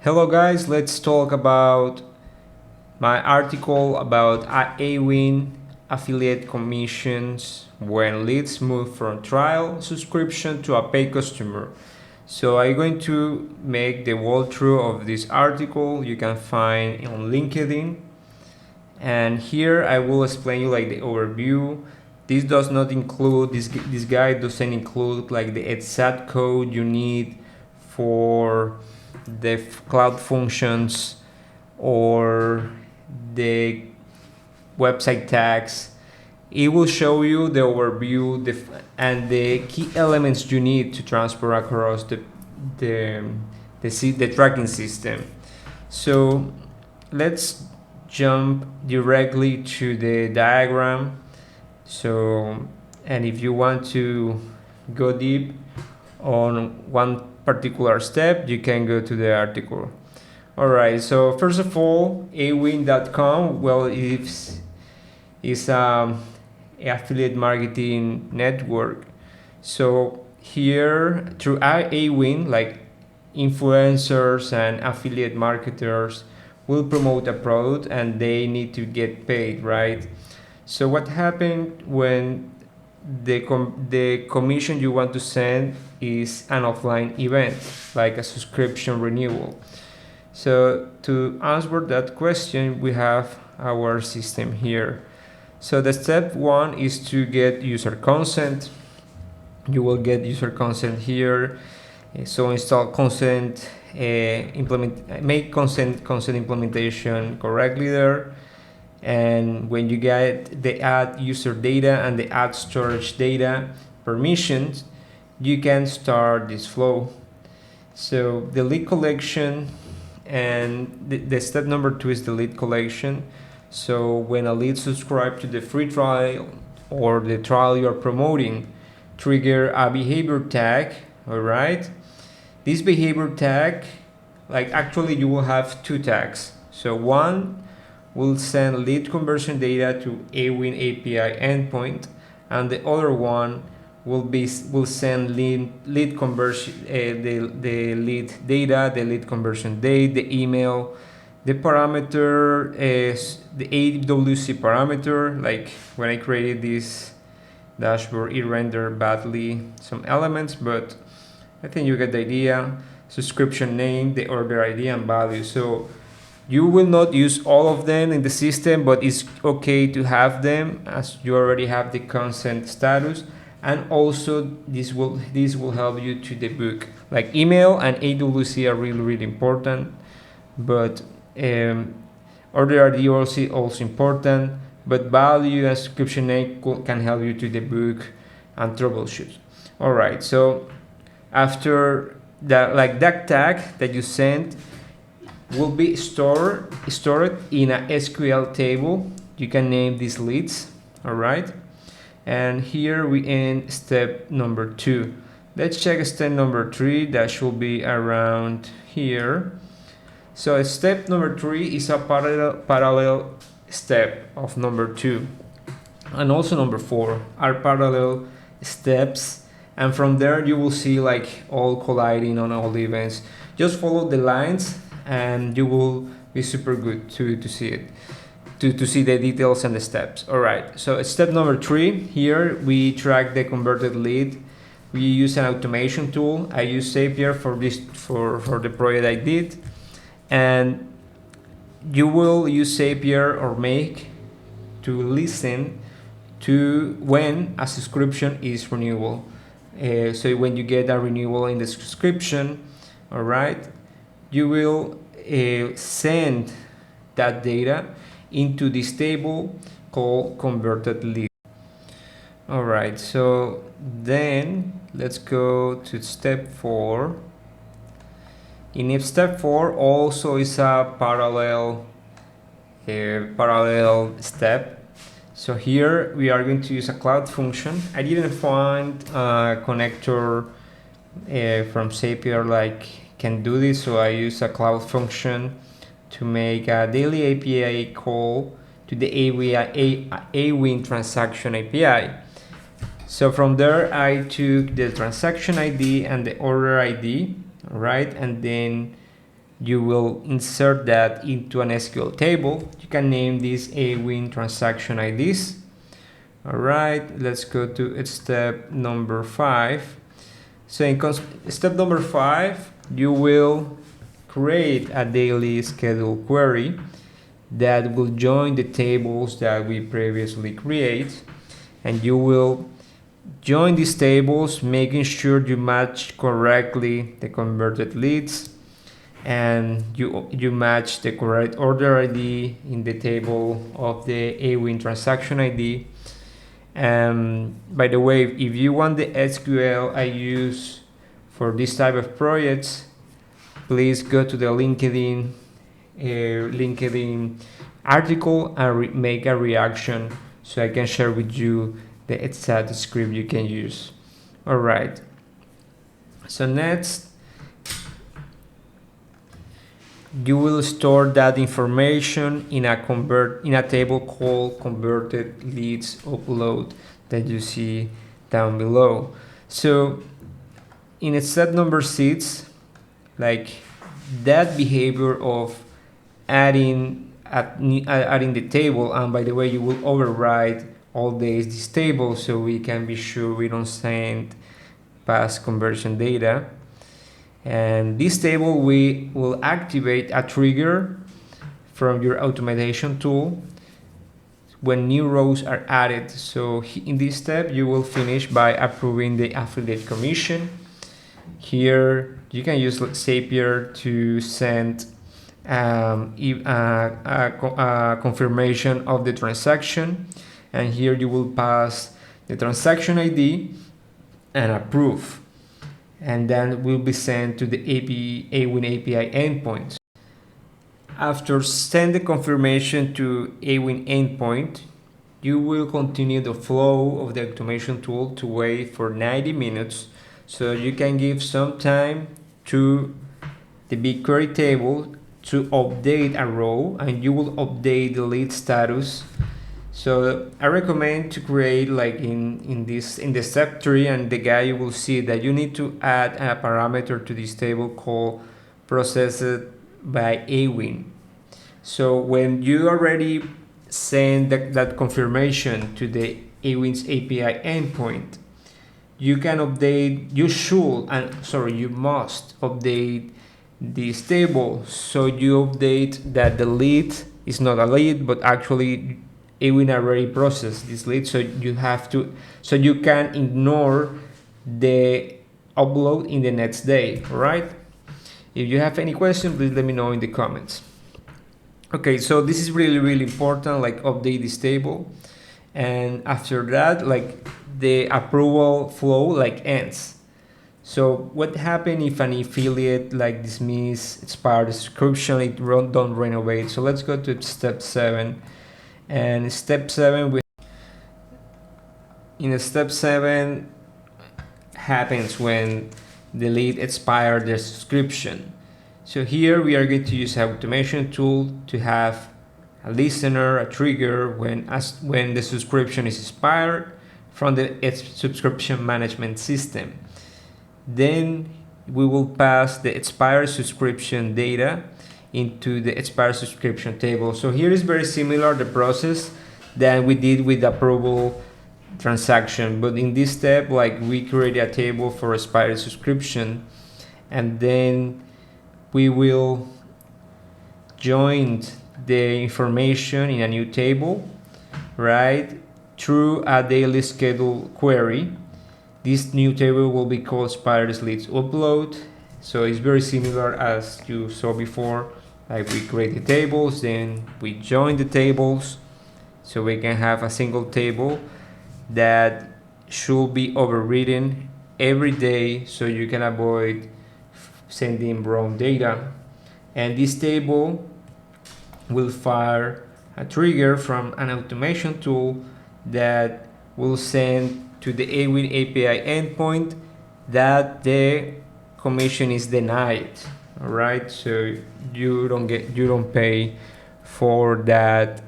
Hello guys, let's talk about my article about AWIN affiliate commissions when leads move from trial subscription to a paid customer. So I'm going to make the walkthrough of this article you can find on LinkedIn, and here I will explain you like the overview. This does not include this guide doesn't include like the exact code you need for the cloud functions or the website tags. It will show you the overview and the key elements you need to transfer across the tracking system. So let's jump directly to the diagram. So, and if you want to go deep on one particular step, you can go to the article. All right, so first of all, awin.com, well, it's affiliate marketing network. So here through AWIN, like influencers and affiliate marketers will promote a product and they need to get paid, right? So what happened when the commission you want to send is an offline event, like a subscription renewal? So to answer that question, we have our system here. So the step one is to get user consent. You will get user consent here. So install consent, make consent implementation correctly there. And when you get the add user data and the add storage data permissions, you can start this flow. So the lead collection, and the step number 2 is the lead collection. So when a lead subscribes to the free trial or the trial you're promoting, trigger a behavior tag. All right, this behavior tag, like actually you will have 2 tags. So one will send lead conversion data to AWIN API endpoint, and the other one will send lead conversion, the lead data, the lead conversion date, the email, the parameter is the AWC parameter. Like when I created this dashboard, it rendered badly some elements, but I think you get the idea. Subscription name, the order ID, and value. So you will not use all of them in the system, but it's okay to have them as you already have the consent status. And also this will help you to debug. Like email and AWC are really important, but order ID also important, but value and subscription name can help you to debug and troubleshoot. All right, so after that, like that tag that you sent will be stored in a SQL table. You can name these leads. All right, and here we end step number 2. Let's check step number 3. That should be around here. So step number 3 is a parallel step of number 2, and also number 4 are parallel steps, and from there you will see like all colliding on all the events. Just follow the lines and you will be super good to see it, to see the details and the steps. All right, so step number 3, here we track the converted lead. We use an automation tool. I use Zapier for this for the project I did, and you will use Zapier or Make to listen to when a subscription is renewable. So when you get a renewal in the subscription, all right, you will send that data into this table called converted lead. All right, so then let's go to step 4. In step 4 also is a parallel step. So here we are going to use a cloud function. I didn't find a connector from Zapier like can do this, so I use a cloud function to make a daily API call to the AWIN transaction API. So from there I took the transaction ID and the order ID, right, and then you will insert that into an SQL table. You can name this AWIN transaction IDs. All right, let's go to step number 5. So in step number 5, you will create a daily schedule query that will join the tables that we previously create, and you will join these tables, making sure you match correctly the converted leads, and you match the correct order ID in the table of the AWIN transaction ID. By the way, if you want the SQL I use for this type of projects, please go to the LinkedIn article and make a reaction so I can share with you the exact script you can use. All right. So next, you will store that information in a table called converted leads upload that you see down below. So in step number 6, like that behavior of adding the table, and by the way, you will override all days this table so we can be sure we don't send past conversion data. And this table, we will activate a trigger from your automation tool when new rows are added. So in this step, you will finish by approving the affiliate commission. Here, you can use Zapier to send a confirmation of the transaction. And here you will pass the transaction ID and approve. And then will be sent to the AWIN API endpoint. After send the confirmation to AWIN endpoint, you will continue the flow of the automation tool to wait for 90 minutes, so you can give some time to the BigQuery table to update a row, and you will update the lead status. So I recommend to create like in the step 3 and the guide, you will see that you need to add a parameter to this table called processed by AWIN. So when you already send that confirmation to the AWIN's API endpoint, you can update, you must update this table. So you update that the lead is not a lead, but actually AWIN already processed this lead, so you can ignore the upload in the next day. All right? If you have any question, please let me know in the comments. Okay, so this is really important, like update this table, and after that, like the approval flow like ends. So what happens if an affiliate like dismiss, expire the subscription, it don't renovate? So let's go to step 7. And step 7, in step 7 happens when the lead expires the subscription. So here we are going to use an automation tool to have a listener, a trigger when the subscription is expired from the subscription management system. Then we will pass the expired subscription data into the expired subscription table. So here is very similar the process that we did with the approval transaction, but in this step, like we create a table for expired subscription, and then we will join the information in a new table, right, through a daily schedule query. This new table will be called expired leads upload. So it's very similar as you saw before. Like we create the tables, then we join the tables, so we can have a single table that should be overridden every day, so you can avoid sending wrong data. And this table will fire a trigger from an automation tool that will send to the AWIN API endpoint that the commission is denied. All right, so you don't pay for that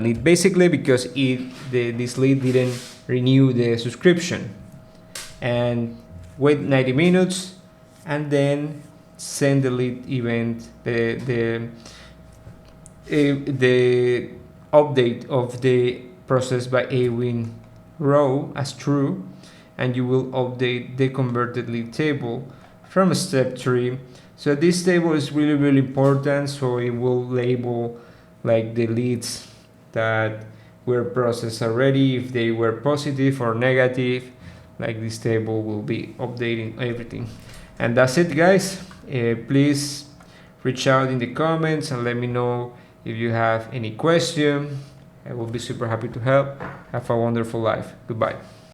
lead, basically, because this lead didn't renew the subscription. And wait 90 minutes, and then send the lead event, the update of the process by AWIN row as true, and you will update the converted lead table from step 3. So this table is really important, so it will label like the leads that were processed already, if they were positive or negative. Like this table will be updating everything. And that's it, guys. Please reach out in the comments and let me know if you have any question. I will be super happy to help. Have a wonderful life. Goodbye.